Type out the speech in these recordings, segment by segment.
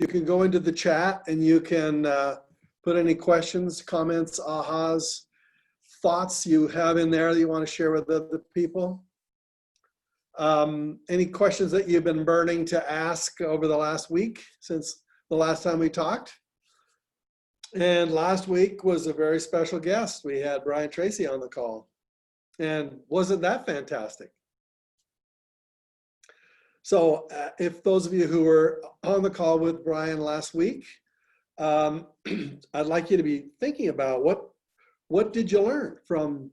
You can go into the chat and you can put any questions, comments, ahas, thoughts you have in there that you want to share with other people. Any questions that you've been burning to ask over the last week since the last time we talked? And last week was a very special guest. We had Brian Tracy on the call. And wasn't that fantastic? So if those of you who were on the call with Brian last week, I'd like you to be thinking about what did you learn from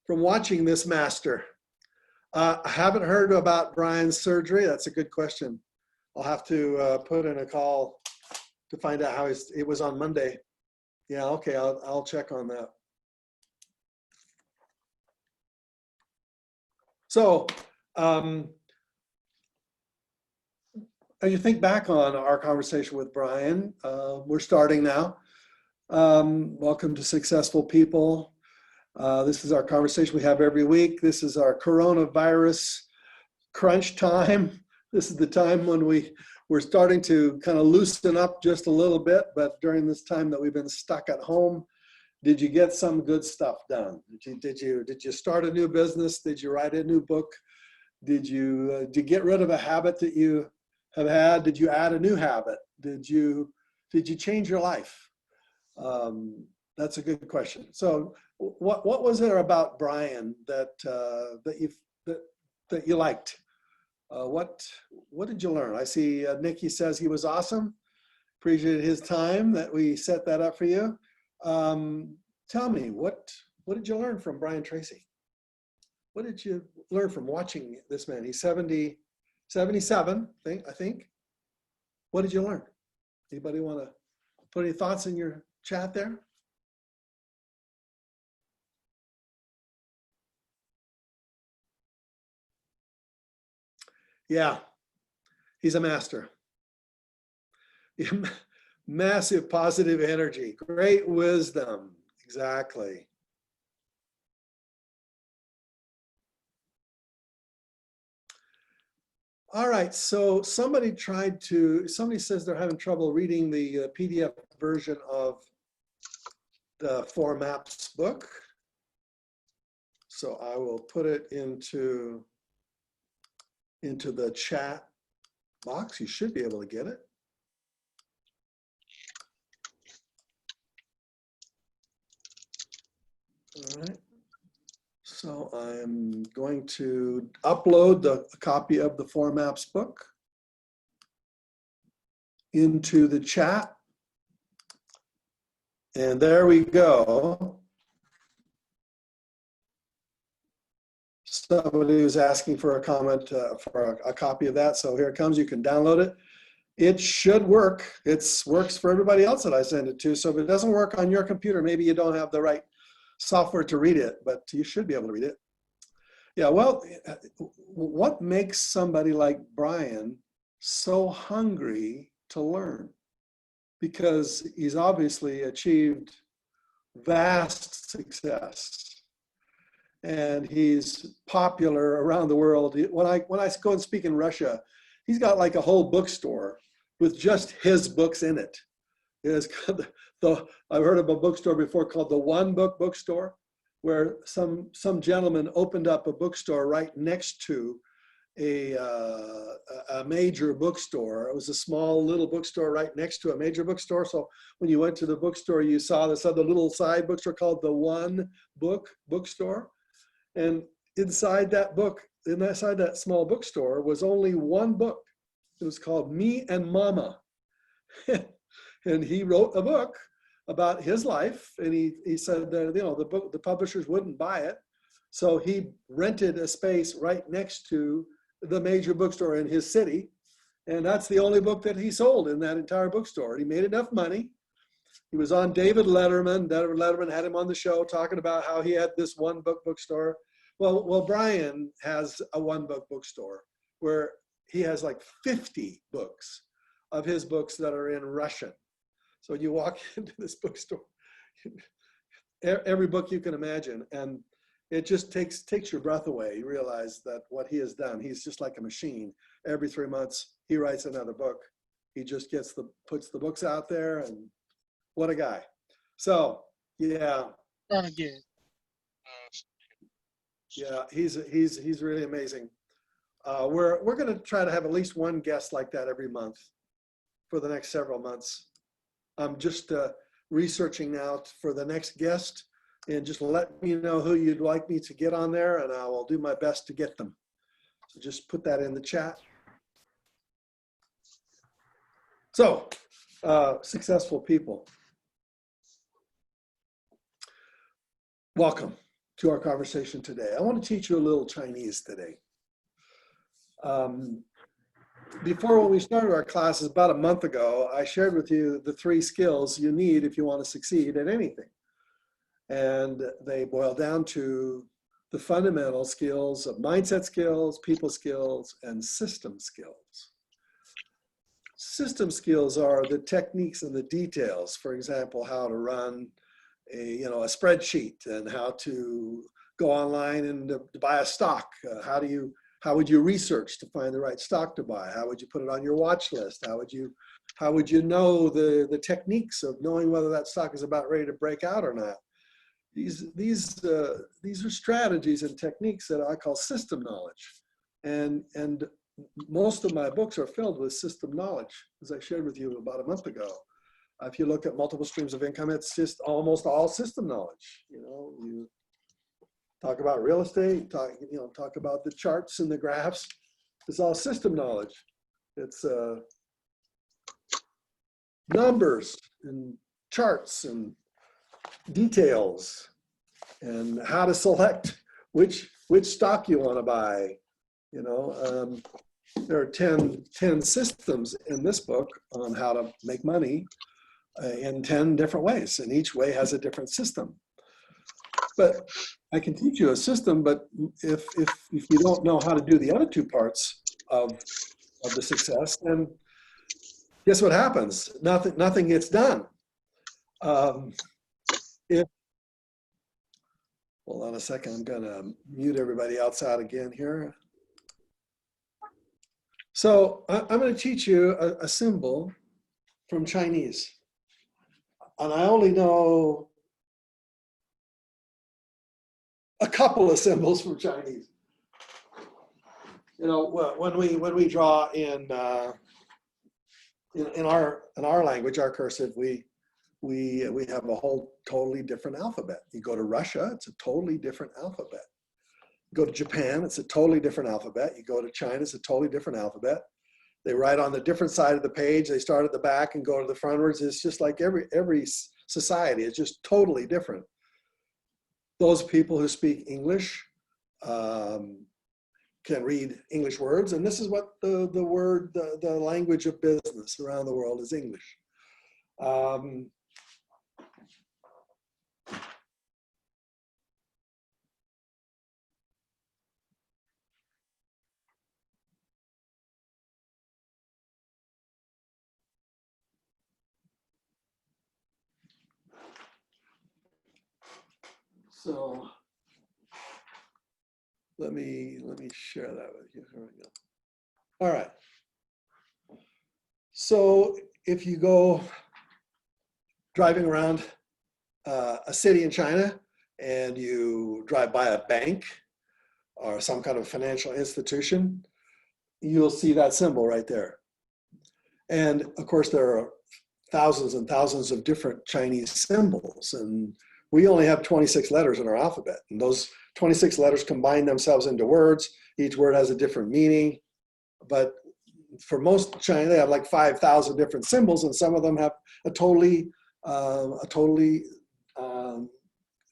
watching this master? I haven't heard about Brian's surgery. That's a good question. I'll have to put in a call to find out how it was on Monday. Yeah, okay, I'll check on that. So, you think back on our conversation with Brian. We're starting now. Welcome to Successful People. This is our conversation we have every week. This is our coronavirus crunch time. This is the time when we're starting to kind of loosen up just a little bit, but during this time that we've been stuck at home, did you get some good stuff done? Did you start a new business? Did you write a new book? Did you get rid of a habit that you have had? Did you add a new habit? Did you change your life? That's a good question. So what was there about Brian that you liked? What did you learn? I see Nikki says he was awesome. Appreciated his time that we set that up for you. Tell me, what did you learn from Brian Tracy? What did you learn from watching this man? He's 77, I think. What did you learn? Anybody want to put any thoughts in your chat there? Yeah, he's a master. Massive positive energy, great wisdom, exactly. All right, so somebody says they're having trouble reading the PDF version of the Four Maps book. So I will put it into the chat box. You should be able to get it. All right. So I'm going to upload the copy of the Four Maps book into the chat. And there we go. Somebody was asking for a comment for a copy of that. So here it comes. You can download it. It should work. It works for everybody else that I send it to. So if it doesn't work on your computer, maybe you don't have the right software to read it, but you should be able to read it. Yeah, well, what makes somebody like Brian so hungry to learn? Because he's obviously achieved vast success and he's popular around the world. When I go and speak in Russia, he's got like a whole bookstore with just his books in it. I've heard of a bookstore before called the One Book Bookstore, where some gentleman opened up a bookstore right next to a major bookstore. It was a small little bookstore right next to a major bookstore. So when you went to the bookstore, you saw this other little side bookstore called the One Book Bookstore. And inside that small bookstore was only one book. It was called Me and Mama. And he wrote a book about his life, and he said that the publishers wouldn't buy it, so he rented a space right next to the major bookstore in his city, and that's the only book that he sold in that entire bookstore. He made enough money. He was on David Letterman. David Letterman had him on the show talking about how he had this One Book Bookstore. Well, Brian has a One Book Bookstore where he has like 50 books of his books that are in Russian. So you walk into this bookstore, every book you can imagine, and it just takes your breath away. You realize that what he has done, he's just like a machine. Every 3 months, he writes another book. He just puts the books out there, and what a guy. So yeah, Again. yeah, he's really amazing. We're going to try to have at least one guest like that every month for the next several months. I'm just researching now for the next guest, and just let me know who you'd like me to get on there, and I will do my best to get them. So just put that in the chat. So, successful people, welcome to our conversation today. I want to teach you a little Chinese today. Before, when we started our classes about a month ago, I shared with you the 3 skills you need if you want to succeed at anything. And they boil down to the fundamental skills of mindset skills, people skills, and system skills. System skills are the techniques and the details. For example, how to run a spreadsheet, and how to go online and to buy a stock. How would you research to find the right stock to buy? How would you put it on your watch list? How would you know the techniques of knowing whether that stock is about ready to break out or not? These are strategies and techniques that I call system knowledge, and most of my books are filled with system knowledge, as I shared with you about a month ago. If you look at multiple streams of income, it's just almost all system knowledge. You talk about real estate, talk about the charts and the graphs. It's all system knowledge. It's numbers and charts and details, and how to select which stock you want to buy. There are 10 systems in this book on how to make money in 10 different ways, and each way has a different system. But I can teach you a system, but if you don't know how to do the other 2 parts of the success, then guess what happens? Nothing gets done. Hold on a second, I'm gonna mute everybody outside again here. So I'm going to teach you a symbol from Chinese. And I only know a couple of symbols from Chinese. When we draw in our language, our cursive, we have a whole totally different alphabet. You go to Russia, it's a totally different alphabet. Go to Japan, it's a totally different alphabet. You go to China, it's a totally different alphabet. They write on the different side of the page. They start at the back and go to the frontwards. It's just like every society. It's just totally different. Those people who speak English can read English words, and this is what the language of business around the world is English. So let me share that with you. Here we go. All right. So if you go driving around a city in China, and you drive by a bank or some kind of financial institution, you'll see that symbol right there. And of course, there are thousands and thousands of different Chinese symbols, and we only have 26 letters in our alphabet, and those 26 letters combine themselves into words. Each word has a different meaning, but for most China, they have like 5,000 different symbols, and some of them have a totally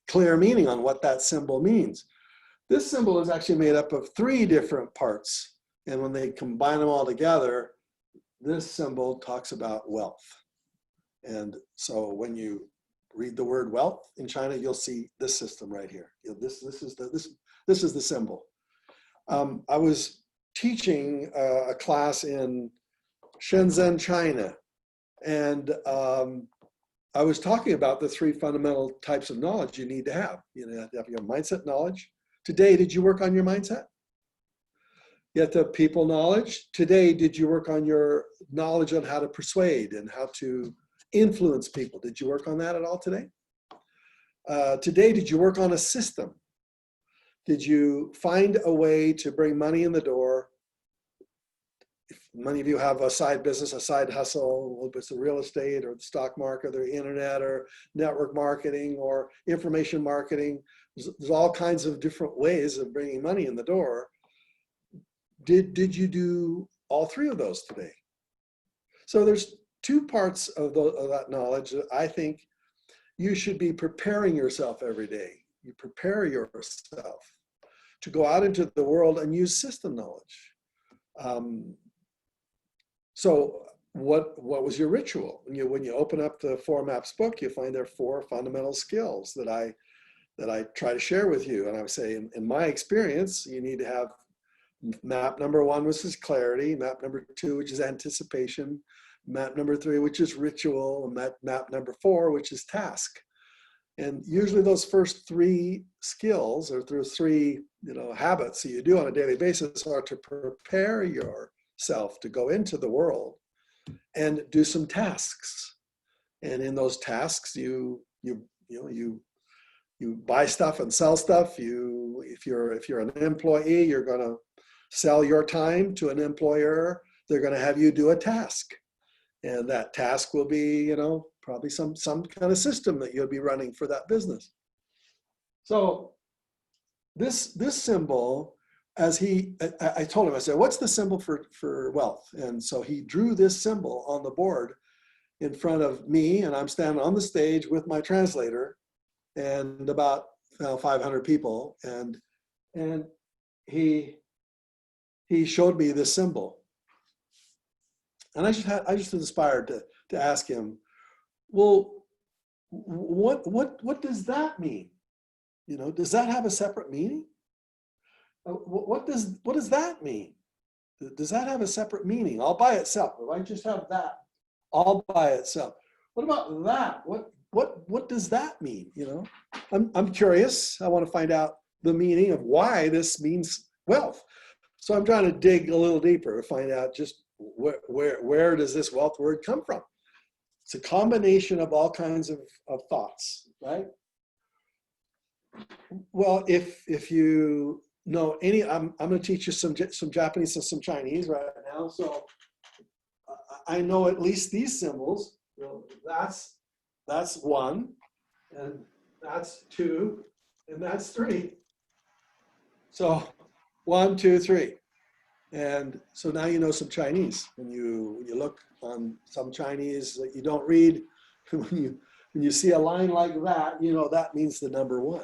clear meaning on what that symbol means. This symbol is actually made up of 3 different parts, and when they combine them all together, this symbol talks about wealth. And so when you read the word wealth in China, you'll see this system right here. This is the symbol. I was teaching a class in Shenzhen, China, and I was talking about the 3 fundamental types of knowledge you need to have. You have your mindset knowledge. Today, did you work on your mindset? get the people knowledge. Today, did you work on your knowledge on how to persuade and how to influence people? Did you work on that at all today? Today, did you work on a system? Did you find a way to bring money in the door? If many of you have a side business, a side hustle, whether it's the real estate or the stock market or the internet or network marketing or information marketing, there's all kinds of different ways of bringing money in the door. Did you do all three of those today? So there's two parts of that knowledge that I think you should be preparing yourself every day. You prepare yourself to go out into the world and use system knowledge. So what was your ritual? When you open up the 4 Maps book, you find there are 4 fundamental skills that I try to share with you. And I would say, in my experience, you need to have map number 1, which is clarity, map number 2, which is anticipation, map number 3, which is ritual, and map number 4, which is task. And usually those first 3 skills, or those 3 habits that you do on a daily basis, are to prepare yourself to go into the world and do some tasks. And in those tasks, you buy stuff and sell stuff. If you're an employee, you're going to sell your time to an employer. They're going to have you do a task, and that task will be, probably some kind of system that you'll be running for that business. So this symbol, I told him, I said, what's the symbol for wealth? And so he drew this symbol on the board in front of me, and I'm standing on the stage with my translator and about 500 people, and he showed me this symbol, and I just inspired to ask him, well, what does that mean? Does that have a separate meaning? What does that mean? Does that have a separate meaning all by itself? If I just have that all by itself, what about that? What does that mean? I'm curious. I want to find out the meaning of why this means wealth. So I'm trying to dig a little deeper to find out just where does this wealth word come from? It's a combination of all kinds of thoughts, right? Well, if you know I'm going to teach you some Japanese and some Chinese right now. So I know at least these symbols. That's 1, and that's 2, and that's 3. So 1, 2, 3. And so now you know some Chinese. When you look on some Chinese that you don't read, when you see a line like that, that means the number 1.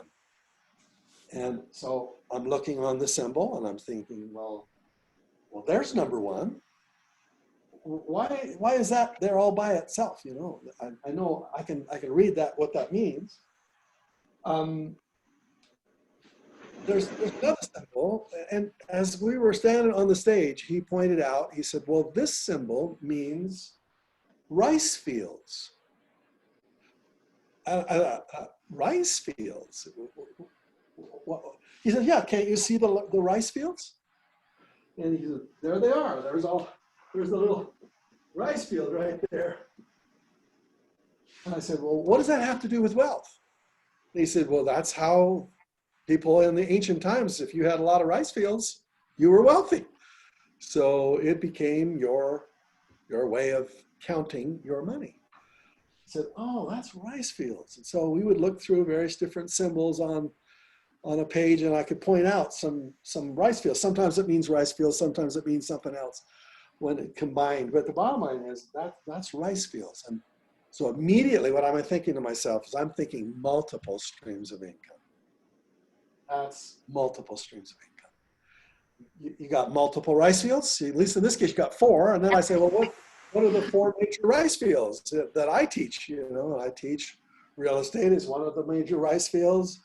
And so I'm looking on the symbol and I'm thinking, well, there's number 1. Why is that there all by itself? I know I can read that, what that means. There's another symbol, and as we were standing on the stage, he pointed out, he said, well, this symbol means rice fields. Rice fields? He said, yeah, can't you see the rice fields? And he said, there they are. There's the little rice field right there. And I said, well, what does that have to do with wealth? And he said, well, that's how people in the ancient times, if you had a lot of rice fields, you were wealthy. So it became your way of counting your money. I said, oh, that's rice fields. And so we would look through various different symbols on a page, and I could point out some rice fields. Sometimes it means rice fields, sometimes it means something else when it combined. But the bottom line is that's rice fields. And so immediately what I'm thinking to myself is I'm thinking multiple streams of income. That's multiple streams of income. You got multiple rice fields. At least in this case, you got 4. And then I say, well, what are the 4 major rice fields that I teach? I teach real estate is one of the major rice fields.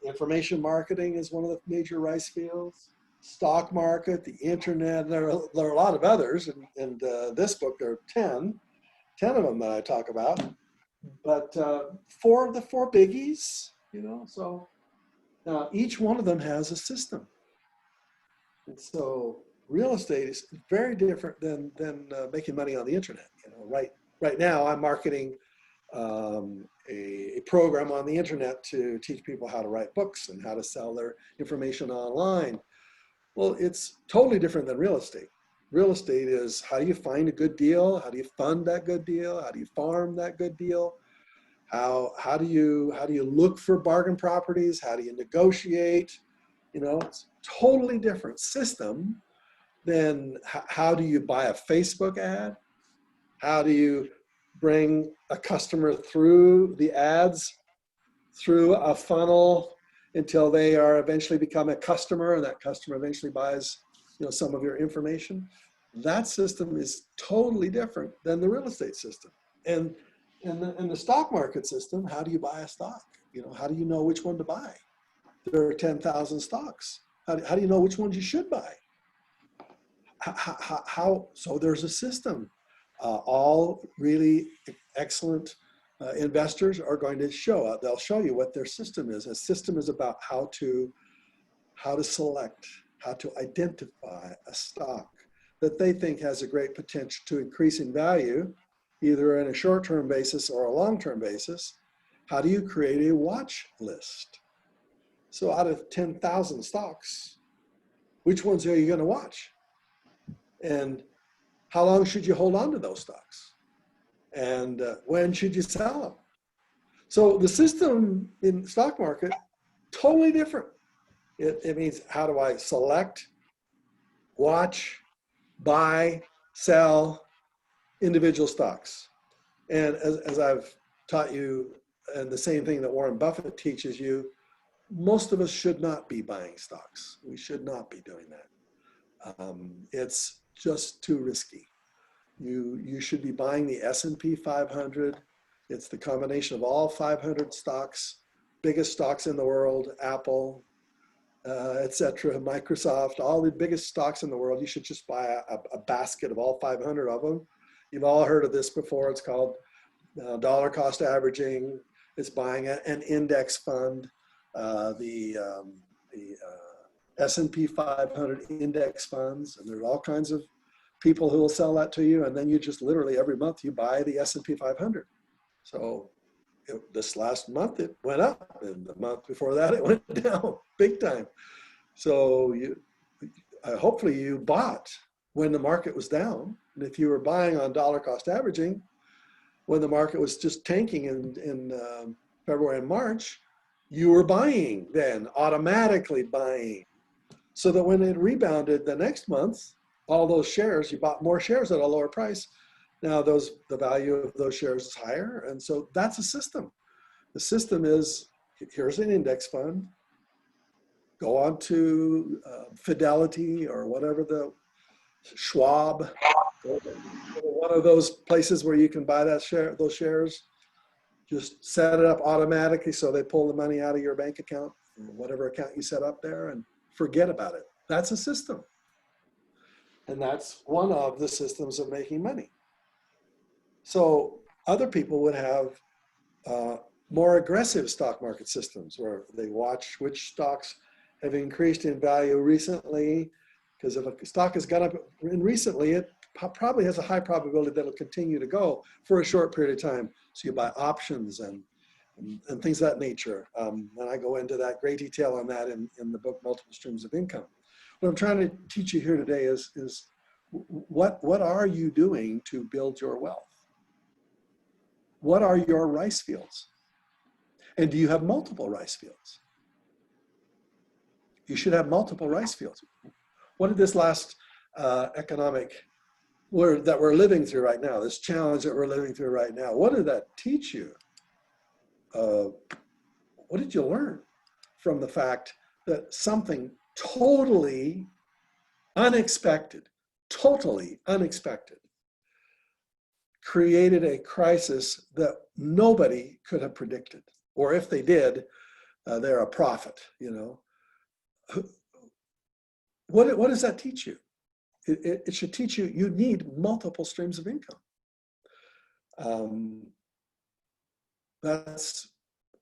Information marketing is one of the major rice fields. Stock market, the internet. There are a lot of others. And this book, there are 10 of them that I talk about. But 4 of the 4 biggies, so. Now, each one of them has a system. And so real estate is very different than making money on the internet. You know, right now I'm marketing a program on the internet to teach people how to write books and how to sell their information online. Well, it's totally different than real estate. Real estate is, how do you find a good deal? How do you fund that good deal? How do you farm that good deal? How do you look for bargain properties? How do you negotiate? You know, it's totally different system than how do you buy a Facebook ad? How do you bring a customer through the ads, through a funnel until they are eventually become a customer, and that customer eventually buys, you know, some of your information? That system is totally different than the real estate system. And in the stock market system, how do you buy a stock? You know, how do you know which one to buy? There are 10,000 stocks. How do you know which ones you should buy? So there's a system. All really excellent investors are going to they'll show you what their system is. A system is about how to select, how to identify a stock that they think has a great potential to increase in value, either in a short-term basis or a long-term basis. How do you create a watch list? So out of 10,000 stocks, which ones are you going to watch? And how long should you hold on to those stocks? And when should you sell them? So the system in the stock market, totally different. It means, how do I select, watch, buy, sell individual stocks? And as I've taught you, and the same thing that Warren Buffett teaches you, most of us should not be buying stocks. We should not be doing that. It's just too risky. You should be buying the S&P 500. It's the combination of all 500 stocks, biggest stocks in the world, Apple, etc., Microsoft, all the biggest stocks in the world. You should just buy a basket of all 500 of them. You've all heard of this before. It's called dollar cost averaging. It's buying an index fund, the S&P 500 index funds, and there's all kinds of people who will sell that to you, and then you just literally every month you buy the S&P 500. So this last month it went up, and the month before that it went down big time. So hopefully you bought when the market was down, and if you were buying on dollar cost averaging when the market was just tanking in February and March, you were buying then, automatically buying, so that when it rebounded the next month, all those shares, you bought more shares at a lower price. Now the value of those shares is higher. And so that's a system. The system is, here's an index fund. Go on to Fidelity or whatever, the Schwab, one of those places where you can buy those shares. Just set it up automatically so they pull the money out of your bank account, or whatever account you set up there, and forget about it. That's a system. And that's one of the systems of making money. So other people would have more aggressive stock market systems where they watch which stocks have increased in value recently, because if a stock has gone up recently, it probably has a high probability that it'll continue to go for a short period of time. So you buy options and things of that nature. And I go into that great detail on that in the book, Multiple Streams of Income. What I'm trying to teach you here today is what are you doing to build your wealth? What are your rice fields? And do you have multiple rice fields? You should have multiple rice fields. What did this last economic that we're living through right now, this challenge that we're living through right now, what did that teach you? What did you learn from the fact that something totally unexpected created a crisis that nobody could have predicted? Or if they did, they're a prophet, you know. What does that teach you? It should teach you, you need multiple streams of income. That's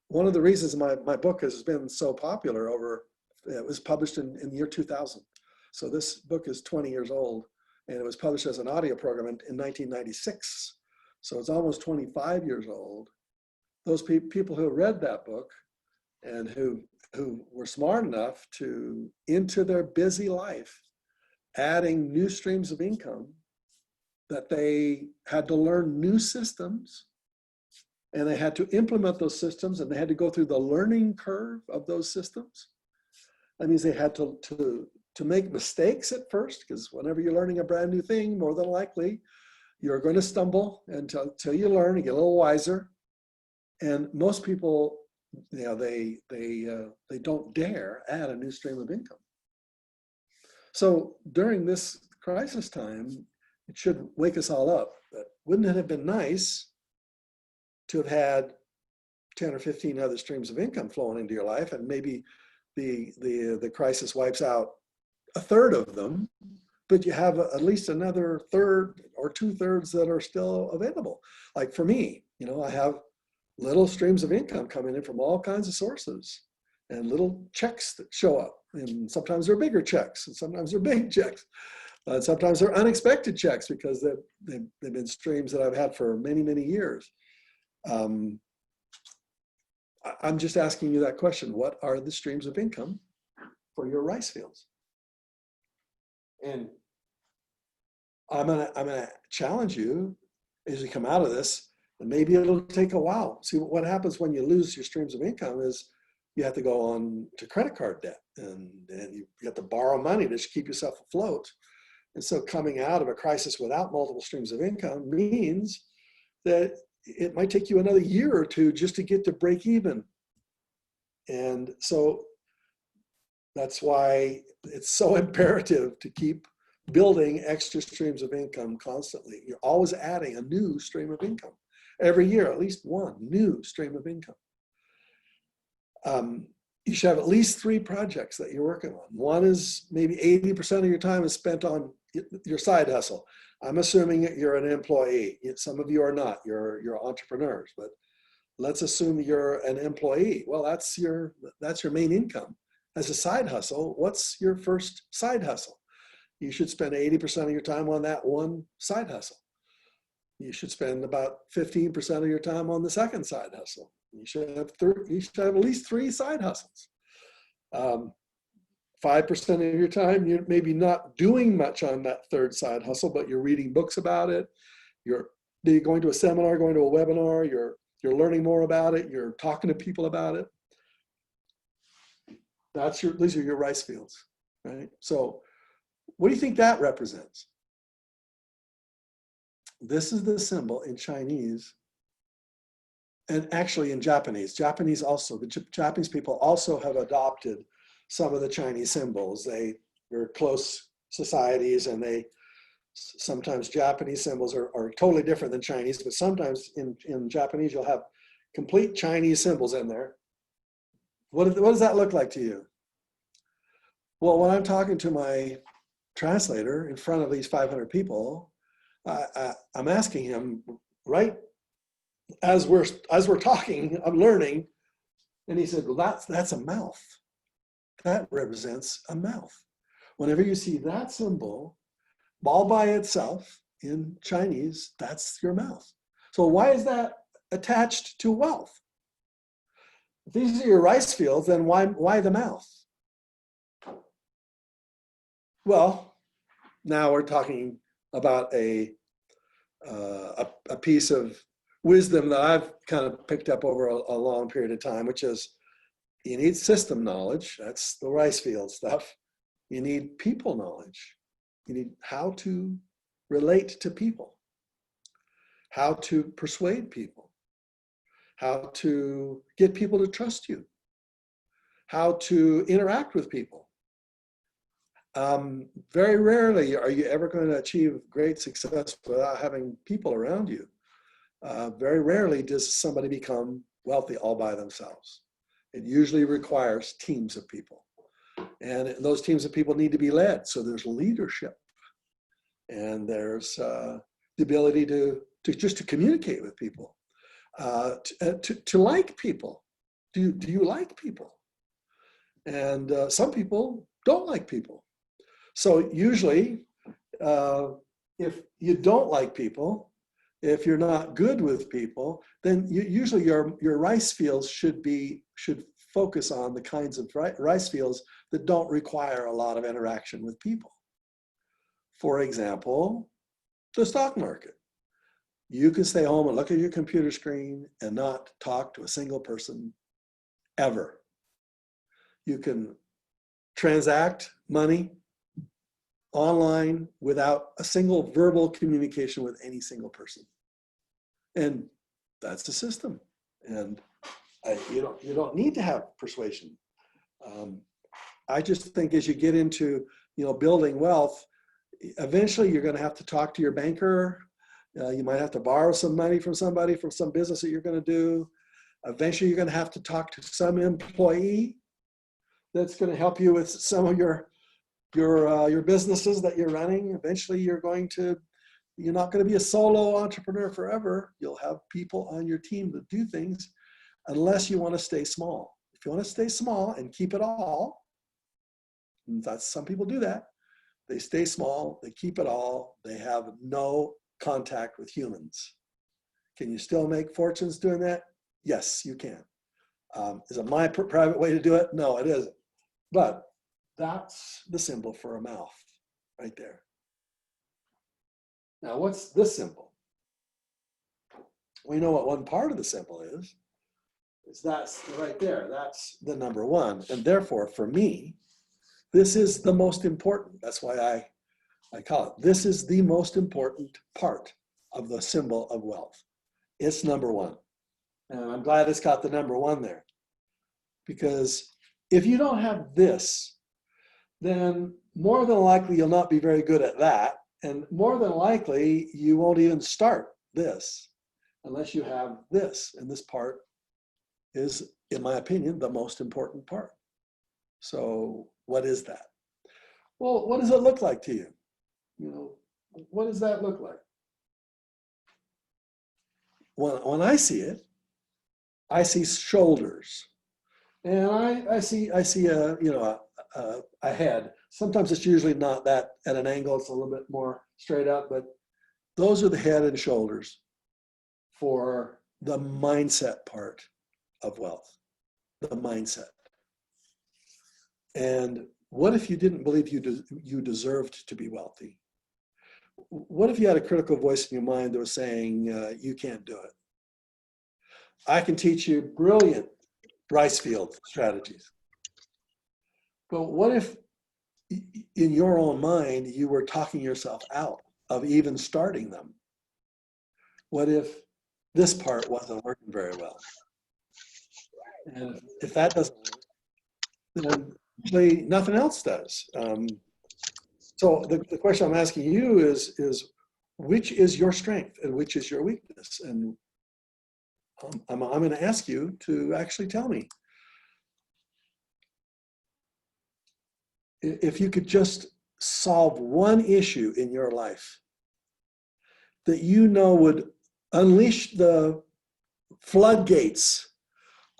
one of the reasons my book has been so popular it was published in the year 2000. So this book is 20 years old, and it was published as an audio program in 1996. So it's almost 25 years old. Those people who read that book and who were smart enough to, into their busy life, adding new streams of income, that they had to learn new systems, and they had to implement those systems, and they had to go through the learning curve of those systems. That means they had to make mistakes at first, because whenever you're learning a brand new thing, more than likely, you're going to stumble until you learn and get a little wiser. And most people, you know, they don't dare add a new stream of income. So during this crisis time, it should wake us all up. But wouldn't it have been nice to have had 10 or 15 other streams of income flowing into your life, and maybe the crisis wipes out a third of them, but you have at least another third or 2/3 that are still available. Like for me, you know, I have little streams of income coming in from all kinds of sources, and little checks that show up. And sometimes they're bigger checks, and sometimes they're big checks. Sometimes they're unexpected checks because they've been streams that I've had for many, many years. I'm just asking you that question. What are the streams of income for your rice fields? And I'm gonna challenge you as you come out of this, and maybe it'll take a while. See, what happens when you lose your streams of income is you have to go on to credit card debt, and you have to borrow money to keep yourself afloat. And so coming out of a crisis without multiple streams of income means that it might take you another year or two just to get to break even. And so that's why it's so imperative to keep building extra streams of income constantly. You're always adding a new stream of income. Every year, at least one new stream of income. You should have at least 3 projects that you're working on. One is maybe 80% of your time is spent on your side hustle. I'm assuming that you're an employee. Some of you are not, you're entrepreneurs, but let's assume you're an employee. Well, that's your main income. As a side hustle, what's your first side hustle? You should spend 80% of your time on that one side hustle. You should spend about 15% of your time on the second side hustle. You should have at least 3 side hustles. 5% of your time, you're maybe not doing much on that third side hustle, but you're reading books about it. You're going to a seminar, going to a webinar. You're learning more about it. You're talking to people about it. These are your rice fields, right? So what do you think that represents? This is the symbol in Chinese, and actually in Japanese. Japanese also, the Japanese people also have adopted some of the Chinese symbols. They're close societies, and sometimes Japanese symbols are totally different than Chinese, but sometimes in Japanese you'll have complete Chinese symbols in there. What does that look like to you? Well, when I'm talking to my translator in front of these 500 people, I'm asking him, right as we're talking, I'm learning, and he said, well, that's a mouth. That represents a mouth. Whenever you see that symbol all by itself in Chinese, that's your mouth. So why is that attached to wealth? If these are your rice fields, then why the mouth? Well, now we're talking about a piece of wisdom that I've kind of picked up over a long period of time, which is you need system knowledge. That's the rice field stuff. You need people knowledge. You need how to relate to people, how to persuade people, how to get people to trust you, how to interact with people. Very rarely are you ever going to achieve great success without having people around you. Very rarely does somebody become wealthy all by themselves. It usually requires teams of people. And those teams of people need to be led. So there's leadership. And there's the ability to communicate with people, to like people. Do you like people? And some people don't like people. So usually, if you don't like people, if you're not good with people, then usually your rice fields should focus on the kinds of rice fields that don't require a lot of interaction with people. For example, the stock market. You can stay home and look at your computer screen and not talk to a single person ever. You can transact money online without a single verbal communication with any single person. And that's the system. And you don't need to have persuasion. I just think as you get into building wealth, eventually you're going to have to talk to your banker. You might have to borrow some money from somebody from some business that you're going to do. Eventually you're going to have to talk to some employee that's going to help you with some of your businesses that you're running. Eventually you're not going to be a solo entrepreneur forever. You'll have people on your team that do things, unless you want to stay small. If you want to stay small and keep it all, some people do that. They stay small, they keep it all, they have no contact with humans. Can you still make fortunes doing that? Yes, you can. Is it my private way to do it? No, it isn't. But that's the symbol for a mouth right there. Now, what's this symbol? We know what one part of the symbol is. That's right there. That's the number one. And therefore, for me, this is the most important. That's why I call it. This is the most important part of the symbol of wealth. It's number one. And I'm glad it's got the number one there. Because if you don't have this, then more than likely you'll not be very good at that. And more than likely you won't even start this unless you have this. And this part is, in my opinion, the most important part. So what is that? Well, what does it look like to you? What does that look like? When I see it, I see shoulders, and I see a head. Sometimes it's usually not that at an angle; it's a little bit more straight up. But those are the head and shoulders for the mindset part of wealth. The mindset. And what if you didn't believe you deserved to be wealthy? What if you had a critical voice in your mind that was saying, you can't do it? I can teach you brilliant rice field strategies. But what if in your own mind, you were talking yourself out of even starting them? What if this part wasn't working very well? And if that doesn't work, then usually nothing else does. So the question I'm asking you is which is your strength and which is your weakness? And I'm going to ask you to actually tell me. If you could just solve one issue in your life that would unleash the floodgates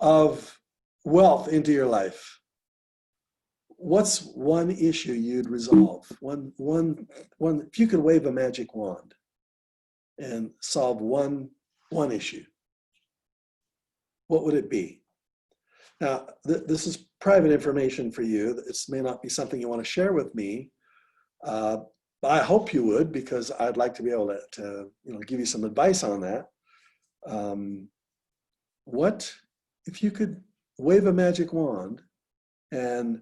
of wealth into your life, what's one issue you'd resolve? One. If you could wave a magic wand and solve one issue, what would it be? Now, this is private information for you. This may not be something you want to share with me. But I hope you would, because I'd like to be able to give you some advice on that. What if you could wave a magic wand and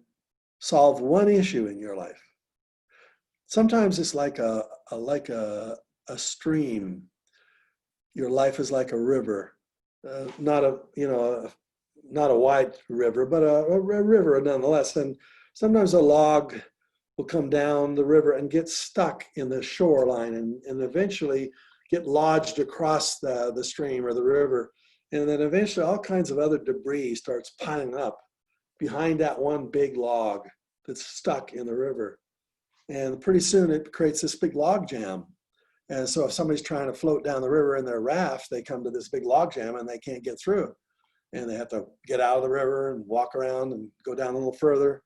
solve one issue in your life? Sometimes it's like a stream. Your life is like a river, not a wide river, but a river nonetheless. And sometimes a log will come down the river and get stuck in the shoreline and eventually get lodged across the stream or the river. And then eventually all kinds of other debris starts piling up behind that one big log that's stuck in the river. And pretty soon it creates this big log jam. And so if somebody's trying to float down the river in their raft, they come to this big log jam and they can't get through. And they have to get out of the river and walk around and go down a little further.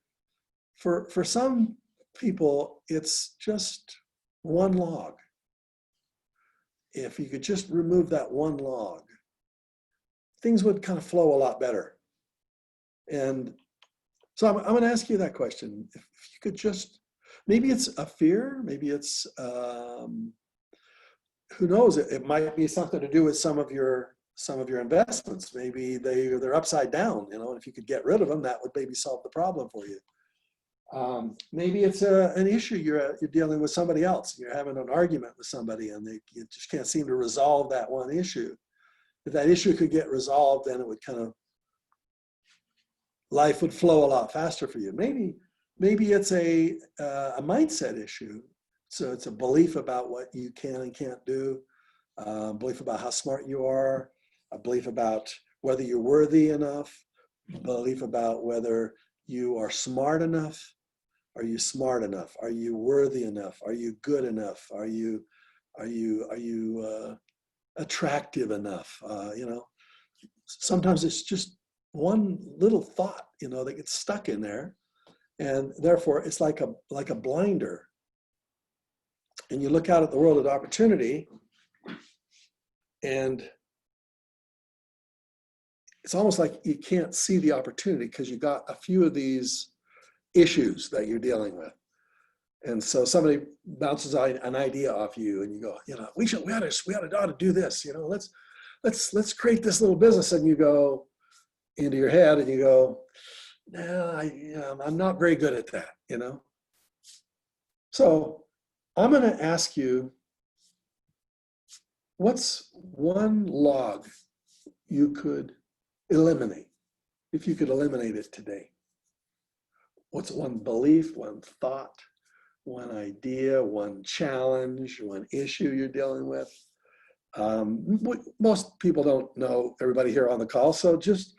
For some people it's just one log. If you could just remove that one log, things would kind of flow a lot better. And so I'm going to ask you that question. If you could just, maybe it's a fear, maybe it's, who knows, it might be something to do with some of your investments. Maybe they're upside down, you know, and if you could get rid of them, that would maybe solve the problem for you. Maybe it's an issue you're dealing with somebody else. You're having an argument with somebody and you just can't seem to resolve that one issue. If that issue could get resolved, then it would kind of, life would flow a lot faster for you. Maybe it's a mindset issue. So it's a belief about what you can and can't do, belief about how smart you are, a belief about whether you're worthy enough, belief about whether you are smart enough. Are you smart enough? Are you worthy enough? Are you good enough? Are you attractive enough? You know, sometimes it's just one little thought, you know, that gets stuck in there, and therefore it's like a blinder. And you look out at the world of opportunity, and it's almost like you can't see the opportunity because you got a few of these issues that you're dealing with. And so somebody bounces an idea off you and you go, you know, we ought to do this, you know, let's create this little business. And you go into your head and you go, no, I'm not very good at that, you know? So I'm going to ask you, what's one log you could eliminate, if you could eliminate it today? What's one belief, one thought, one idea, one challenge, one issue you're dealing with? Most people don't know everybody here on the call, so just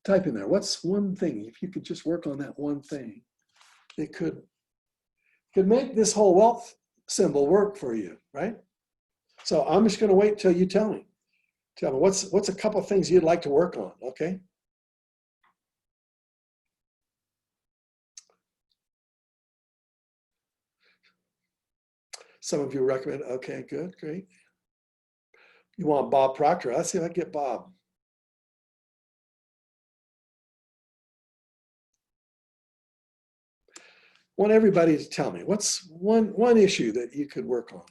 type in there. What's one thing? If you could just work on that one thing, it could make this whole wealth symbol work for you, right? So I'm just going to wait till you tell me. Tell me what's a couple of things you'd like to work on, okay? Some of you recommend, okay, good, great. You want Bob Proctor? Let's see if I can get Bob. I want everybody to tell me, what's one issue that you could work on?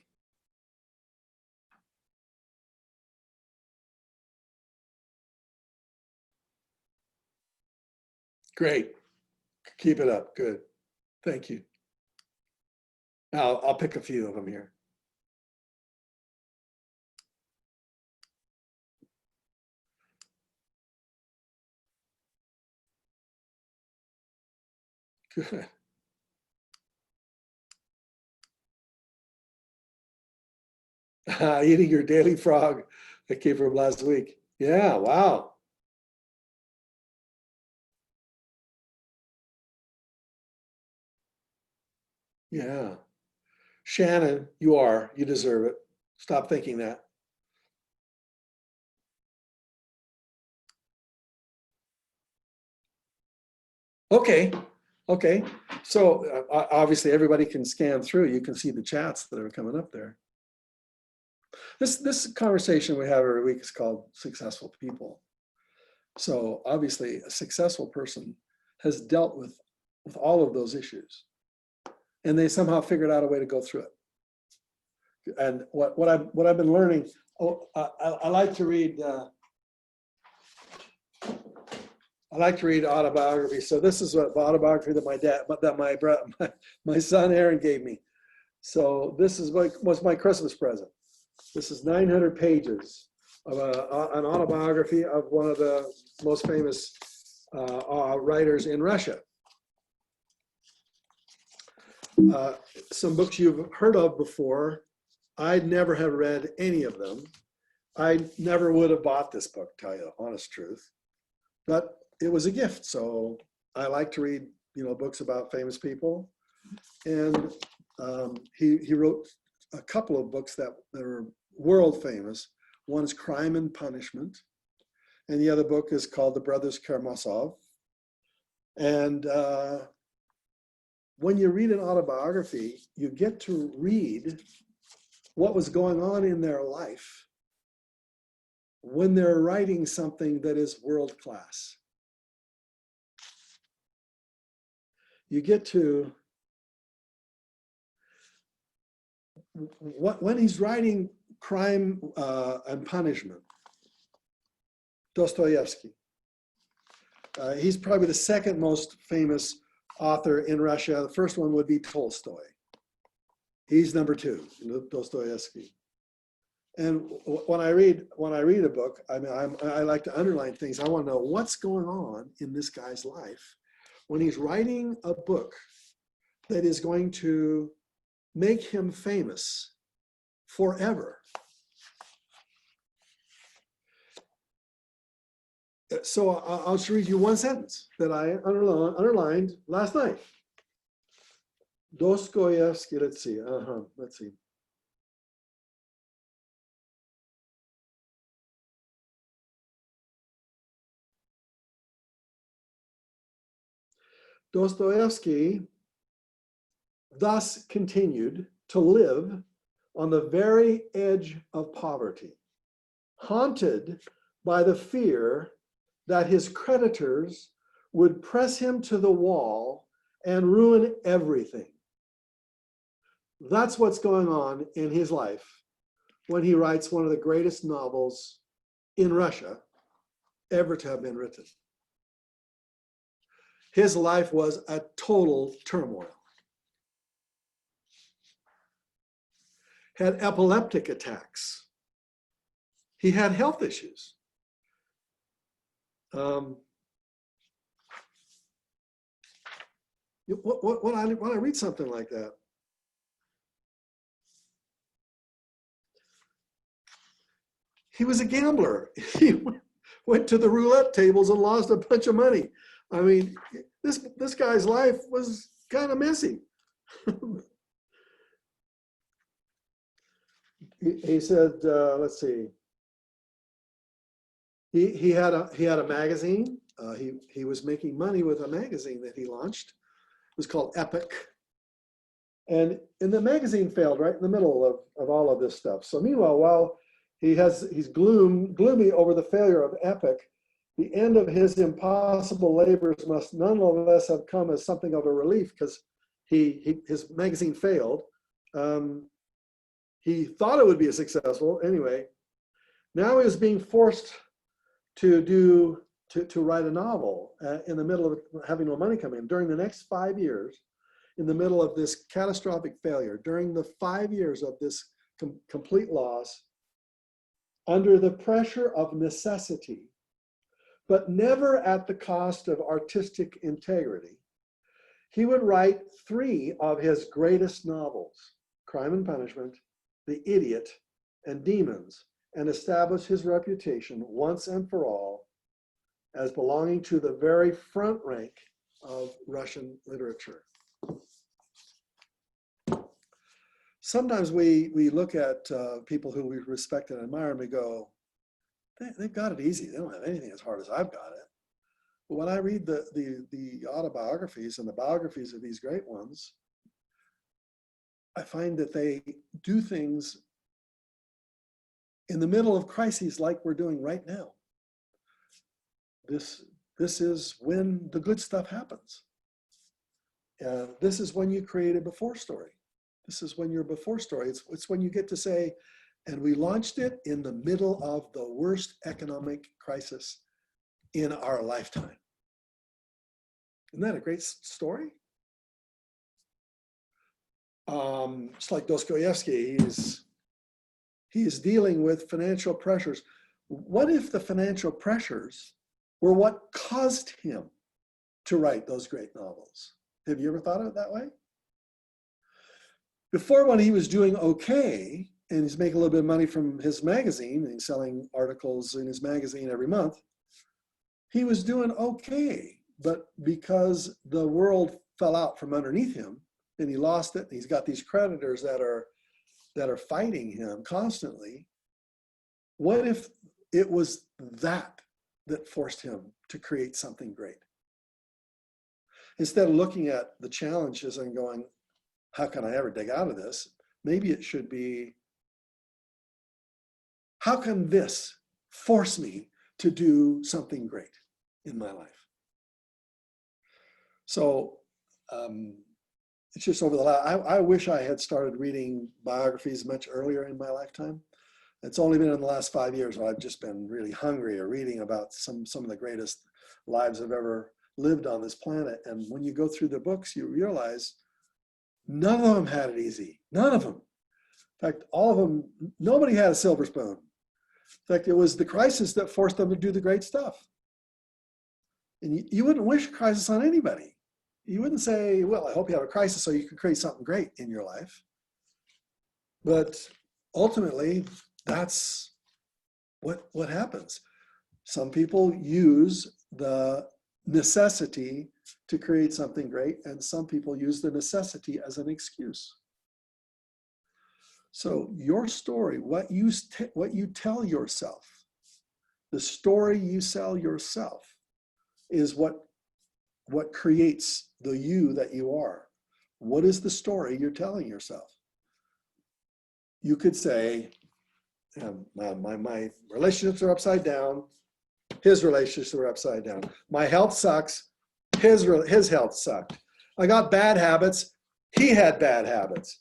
Great. Keep it up. Good. Thank you. I'll pick a few of them here. Good. Eating your daily frog that came from last week. Yeah, wow. Yeah. Shannon, you deserve it. Stop thinking that. Okay. Okay. So obviously everybody can scan through. You can see the chats that are coming up there. This conversation we have every week is called Successful People. So obviously a successful person has dealt with all of those issues, and they somehow figured out a way to go through it. And what I've been learning, I like to read autobiography. So this is what autobiography that my son Aaron gave me. So this is was my Christmas present. This is 900 pages of an autobiography of one of the most famous writers in Russia. Some books you've heard of before. I'd never have read any of them. I never would have bought this book, tell you the honest truth. But it was a gift. So I like to read, books about famous people. And he wrote a couple of books that are world famous. One is Crime and Punishment, and the other book is called The Brothers Karamazov. And when you read an autobiography, you get to read what was going on in their life when they're writing something that is world class. You get to, when he's writing Crime and Punishment, Dostoevsky, he's probably the second most famous author in Russia. The first one would be Tolstoy. He's number two, Dostoevsky. And when I read a book, I mean, I like to underline things. I want to know what's going on in this guy's life when he's writing a book that is going to make him famous forever. So I'll just read you one sentence that I underlined last night. Dostoevsky, let's see. Dostoevsky thus continued to live on the very edge of poverty, haunted by the fear that his creditors would press him to the wall and ruin everything. That's what's going on in his life when he writes one of the greatest novels in Russia ever to have been written. His life was a total turmoil. Had epileptic attacks. He had health issues. When I read something like that, he was a gambler. He went to the roulette tables and lost a bunch of money. I mean, this guy's life was kind of messy. He said, let's see. He had a magazine. He was making money with a magazine that he launched. It was called Epic. And the magazine failed right in the middle of all of this stuff. So meanwhile, while he's gloomy over the failure of Epic, the end of his impossible labors must nonetheless have come as something of a relief because his magazine failed. He thought it would be successful anyway. Now he was being forced to write a novel in the middle of having no money come in. During the next 5 years, in the middle of this catastrophic failure, during the 5 years of this complete loss, under the pressure of necessity, but never at the cost of artistic integrity, he would write 3 of his greatest novels, Crime and Punishment, The Idiot, and Demons, and establish his reputation once and for all as belonging to the very front rank of Russian literature. Sometimes we look at people who we respect and admire and we go, they've got it easy. They don't have anything as hard as I've got it. But when I read the autobiographies and the biographies of these great ones, I find that they do things in the middle of crises like we're doing right now. This is when the good stuff happens. This is when you create a before story. This is when your before story, it's when you get to say, and we launched it in the middle of the worst economic crisis in our lifetime. Isn't that a great story? It's like Dostoevsky, he is dealing with financial pressures. What if the financial pressures were what caused him to write those great novels? Have you ever thought of it that way? Before, when he was doing okay, and he's making a little bit of money from his magazine, and he's selling articles in his magazine every month, he was doing okay. But because the world fell out from underneath him, and he lost it, and he's got these creditors that are fighting him constantly, what if it was that forced him to create something great? instead of looking at the challenges and going, how can I ever dig out of this? Maybe it should be, how can this force me to do something great in my life? So it's just over the last, I wish I had started reading biographies much earlier in my lifetime. It's only been in the last 5 years where I've just been really hungry or reading about some of the greatest lives I've ever lived on this planet. And when you go through the books, you realize none of them had it easy. None of them. In fact, all of them, nobody had a silver spoon. In fact, it was the crisis that forced them to do the great stuff. And you wouldn't wish a crisis on anybody. You wouldn't say, well, I hope you have a crisis so you can create something great in your life. But ultimately, that's what happens. Some people use the necessity to create something great, and some people use the necessity as an excuse. So your story, what you tell yourself, the story you sell yourself, is what creates the you that you are. What is the story you're telling yourself? You could say, my relationships are upside down. His relationships are upside down. My health sucks. His health sucked. I got bad habits. He had bad habits.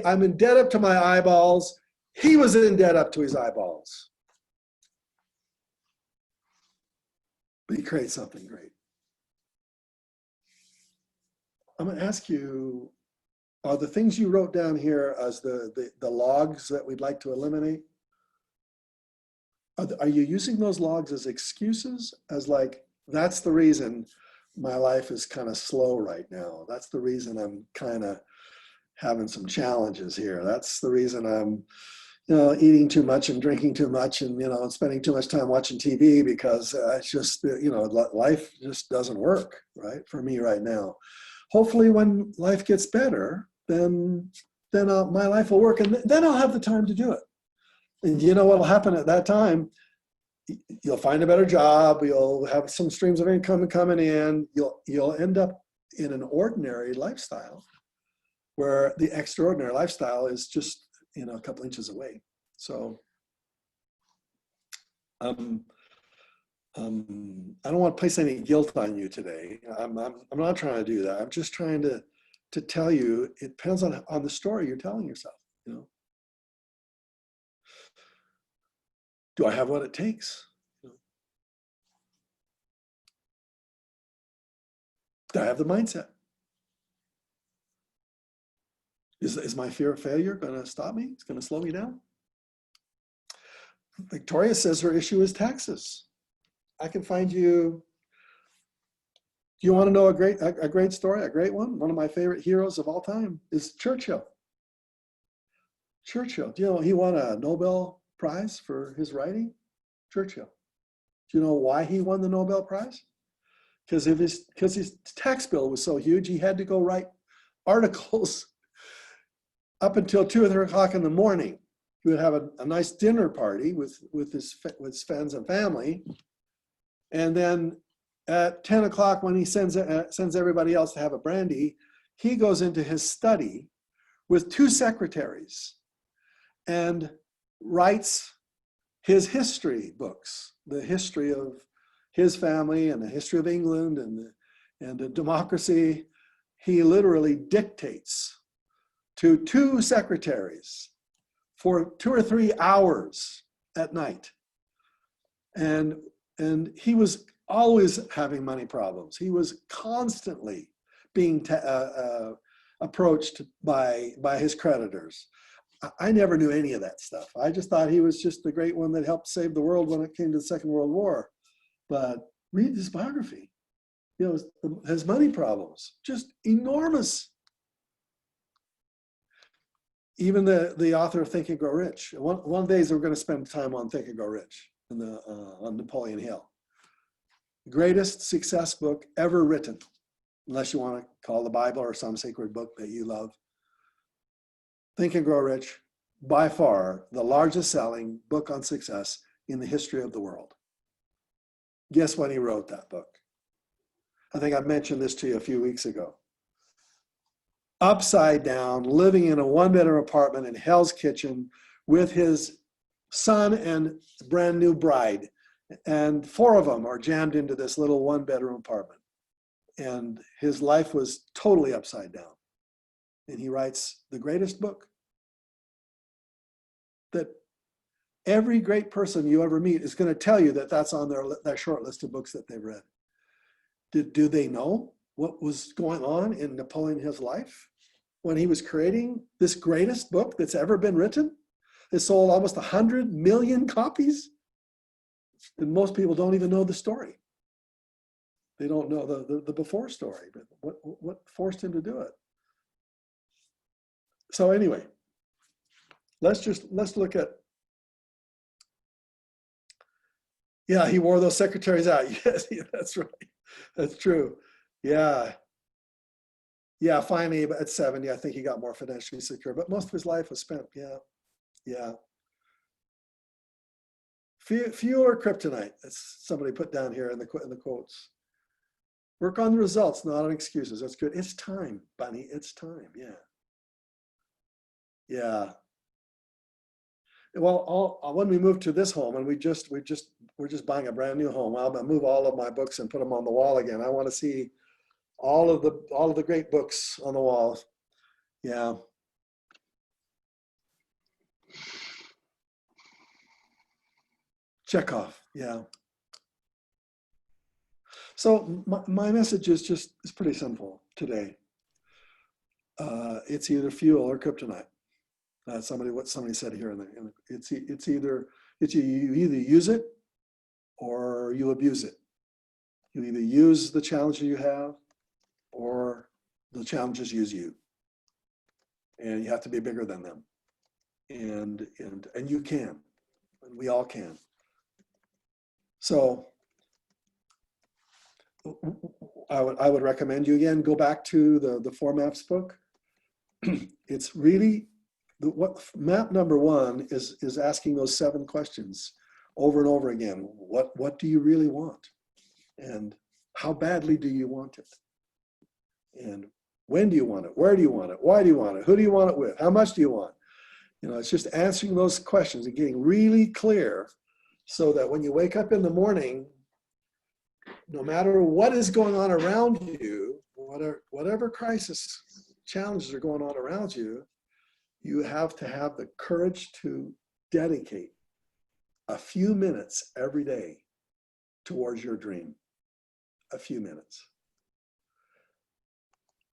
I'm in debt up to my eyeballs. He was in debt up to his eyeballs. But he creates something great. I'm going to ask you, are the things you wrote down here as the logs that we'd like to eliminate? Are you using those logs as excuses? As like, that's the reason my life is kind of slow right now. That's the reason I'm kind of having some challenges here. That's the reason I'm, eating too much and drinking too much and, spending too much time watching TV because it's just, life just doesn't work, right? For me right now. Hopefully when life gets better, then my life will work and then I'll have the time to do it. And you know what will happen at that time? You'll find a better job. You'll have some streams of income coming in. You'll end up in an ordinary lifestyle where the extraordinary lifestyle is just, a couple inches away. So I don't want to place any guilt on you today. I'm not trying to do that. I'm just trying to tell you, it depends on the story you're telling yourself, Do I have what it takes? Do I have the mindset? Is my fear of failure going to stop me? It's going to slow me down? Victoria says her issue is taxes. I can find you. Do you want to know a great story, a great one? One of my favorite heroes of all time is Churchill. Churchill, do you know he won a Nobel Prize for his writing? Churchill. Do you know why he won the Nobel Prize? Because his tax bill was so huge, he had to go write articles up until 2 or 3 o'clock in the morning. He would have a nice dinner party with his friends and family, and then at 10 o'clock when he sends everybody else to have a brandy, he goes into his study with 2 secretaries and writes his history books, the history of his family and the history of England and the democracy. He literally dictates to 2 secretaries for 2 or 3 hours at night. And he was always having money problems. He was constantly being approached by his creditors. I never knew any of that stuff. I just thought he was just the great one that helped save the world when it came to the Second World War. But read his biography. His money problems, just enormous. Even the author of Think and Grow Rich. One of the days we're going to spend time on Think and Grow Rich on Napoleon Hill. Greatest success book ever written, unless you want to call the Bible or some sacred book that you love. Think and Grow Rich, by far the largest selling book on success in the history of the world. Guess when he wrote that book? I think I mentioned this to you a few weeks ago. Upside down, living in a one-bedroom apartment in Hell's Kitchen with his son and brand new bride. And 4 of them are jammed into this little one-bedroom apartment. And his life was totally upside down. And he writes the greatest book that every great person you ever meet is going to tell you that that's on their short list of books that they've read. Do they know what was going on in Napoleon Hill's life when he was creating this greatest book that's ever been written? It sold almost 100 million copies. And most people don't even know the story. They don't know the before story, but what forced him to do it? So anyway, let's look at, yeah, he wore those secretaries out. Yes, that's right. That's true. Yeah. Yeah, finally at 70, I think he got more financially secure, but most of his life was spent. Yeah. Yeah. Fuel or kryptonite? That's somebody put down here in the quotes. Work on the results, not on excuses. That's good. It's time, Bunny. It's time. Yeah. Yeah. Well, when we moved to this home, and we're just buying a brand new home, I'll move all of my books and put them on the wall again. I want to see all of the great books on the wall. Yeah. Chekhov. Yeah. So my message is pretty simple today. It's either fuel or kryptonite. That's what somebody said here. It's either you either use it or you abuse it. You either use the challenges you have or the challenges use you. And you have to be bigger than them. And you can. And we all can. So I would recommend you again go back to the 4 Maps book. It's really what map number 1 is asking those 7 questions over and over again. What do you really want? And how badly do you want it? And when do you want it? Where do you want it? Why do you want it? Who do you want it with? How much do you want? It's just answering those questions and getting really clear so that when you wake up in the morning, no matter what is going on around you, whatever crisis challenges are going on around you, you have to have the courage to dedicate a few minutes every day towards your dream. A few minutes.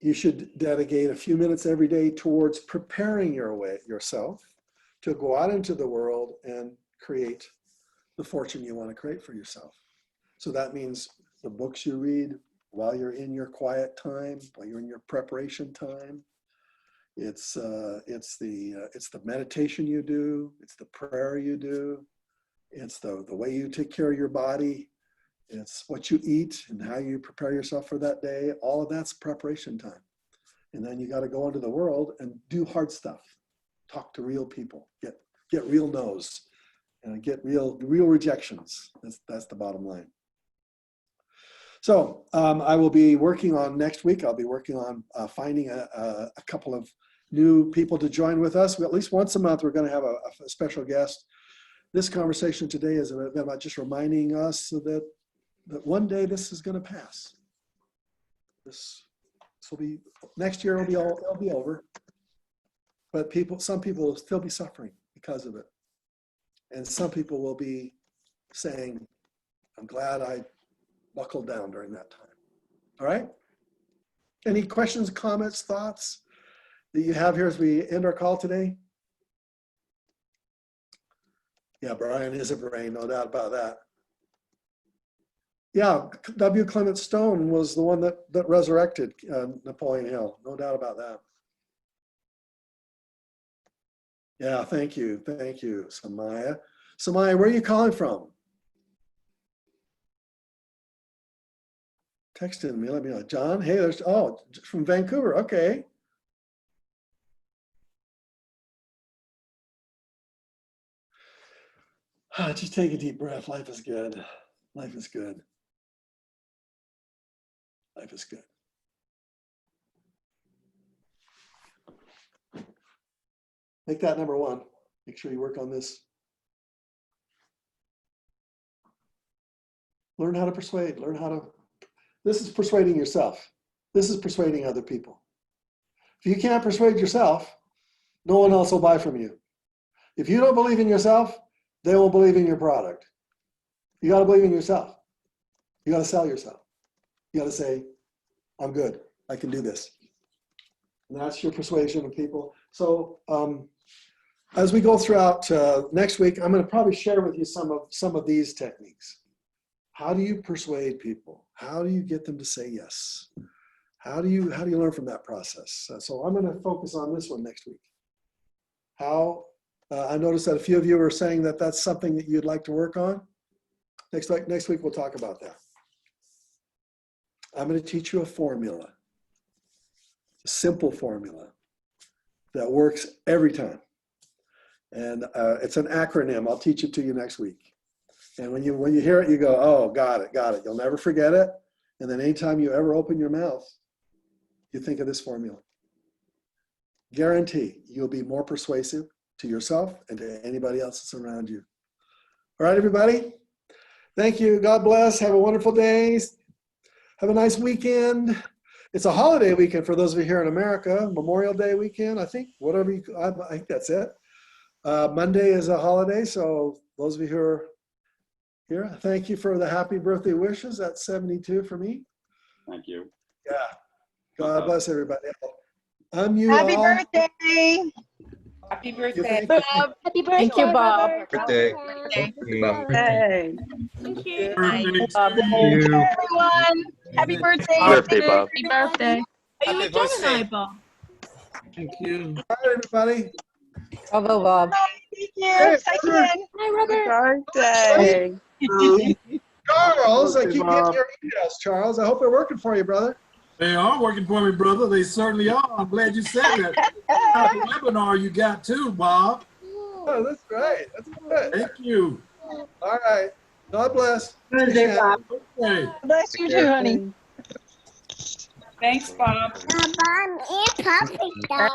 You should dedicate a few minutes every day towards preparing yourself to go out into the world and create the fortune you want to create for yourself. So that means the books you read while you're in your quiet time, while you're in your preparation time. It's the meditation you do. It's the prayer you do. It's the way you take care of your body. It's what you eat and how you prepare yourself for that day. All of that's preparation time. And then you got to go into the world and do hard stuff. Talk to real people. Get real no's and get real rejections. That's the bottom line. So I will be working on next week. I'll be working on finding a couple of new people to join with us. At least once a month, we're going to have a special guest. This conversation today is about just reminding us that one day this is going to pass. This will be, next year it'll be over. But some people will still be suffering because of it. And some people will be saying, I'm glad I buckled down during that time. All right? Any questions, comments, thoughts that you have here as we end our call today? Yeah, Brian is a brain, no doubt about that. Yeah, W. Clement Stone was the one that resurrected Napoleon Hill, no doubt about that. Yeah, thank you, Samaya. Samaya, where are you calling from? Texting me, let me know. John, hey, from Vancouver, okay. Just take a deep breath, life is good. Life is good. Life is good. Make that number one. Make sure you work on this. Learn how to persuade. Learn how to. This is persuading yourself. This is persuading other people. If you can't persuade yourself, no one else will buy from you. If you don't believe in yourself, they won't believe in your product. You got to believe in yourself. You got to sell yourself. You got to say, I'm good. I can do this. And that's your persuasion of people. So as we go throughout next week, I'm going to probably share with you some of these techniques. How do you persuade people? How do you get them to say yes? How do you learn from that process? So I'm going to focus on this one next week. How I noticed that a few of you are saying that that's something that you'd like to work on. Next week we'll talk about that. I'm going to teach you a formula, a simple formula that works every time. And it's an acronym. I'll teach it to you next week. And when you hear it, you go, oh, got it. You'll never forget it. And then anytime you ever open your mouth, you think of this formula. Guarantee you'll be more persuasive to yourself and to anybody else that's around you. All right, everybody. Thank you. God bless. Have a wonderful day. Have a nice weekend. It's a holiday weekend for those of you here in America. Memorial Day weekend, I think. I think that's it. Monday is a holiday, so those of you who are here, thank you for the happy birthday wishes. That's 72 for me. Thank you. Yeah. God bless everybody. I'm you Happy all. birthday. Happy You birthday, think- Bob. Happy birthday, Thank you, Bob. Birthday. Hey. Thank you. Everyone. Happy birthday. Birthday, Bob. Happy birthday. Are you a Happy birthday. Gemini, Bob? Thank you. All right, everybody. Bravo, Bob. Thank you. Second. Hi, Robert. Birthday. Charles, I Birthday, keep getting Bob. your emails, Charles. I hope they're working for you, brother. They are working for me, brother. They certainly are. I'm glad you said that. Happy webinar you got too, Bob. Oh, that's great. That's good. Thank you. All right. God bless. Birthday, Bob. Okay. Bless you too, honey. Thanks, Bob. Bye-bye. And puppy dog.